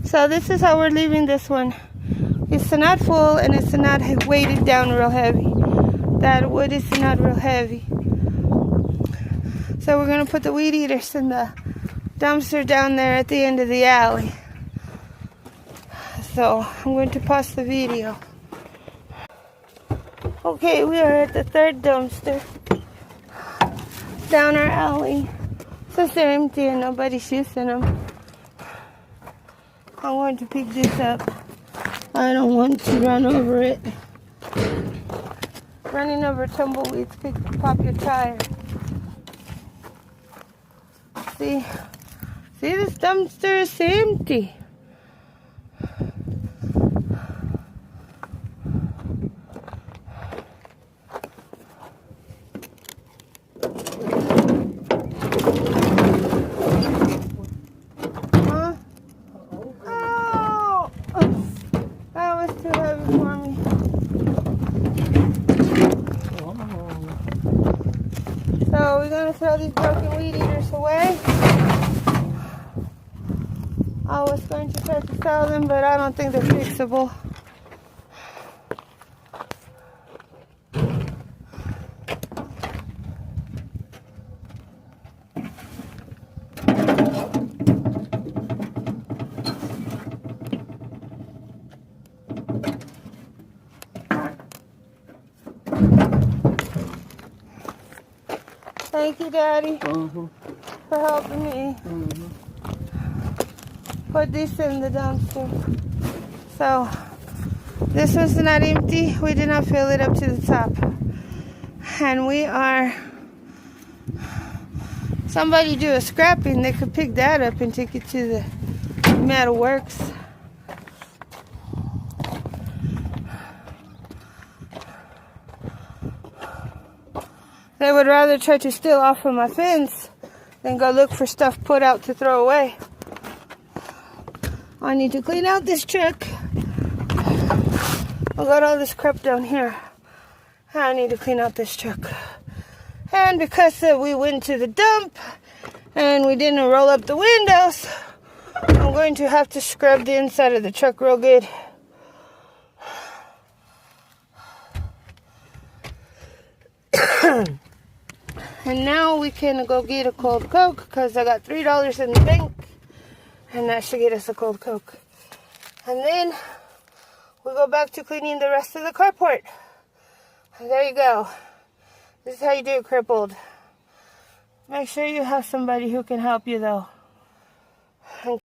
So this is how we're leaving this one. It's not full and it's not weighted down real heavy. That wood is not real heavy. So we're going to put the weed eaters in the dumpster down there at the end of the alley. So I'm going to pause the video. Okay, we are at the third dumpster down our alley. Since they're empty and nobody's using them, I'm going to pick this up. I don't want to run over it. Running over tumbleweeds could pop your tire. See, this dumpster is empty. Huh? Oh, that was too heavy for me. So we're gonna throw these broken weed eaters away. I was going to try to sell them, but I don't think they're fixable. Thank you, Daddy, for helping me put this in the dumpster. So, this one's not empty. We did not fill it up to the top. And we are... Somebody do a scrapping, they could pick that up and take it to the Metal Works. They would rather try to steal off of my fence than go look for stuff put out to throw away. I need to clean out this truck. I got all this crap down here. I need to clean out this truck. And because we went to the dump and we didn't roll up the windows, I'm going to have to scrub the inside of the truck real good. And now we can go get a cold Coke because I got $3 in the bank. And that should get us a cold Coke. And then we go back to cleaning the rest of the carport. And there you go. This is how you do it crippled. Make sure you have somebody who can help you though.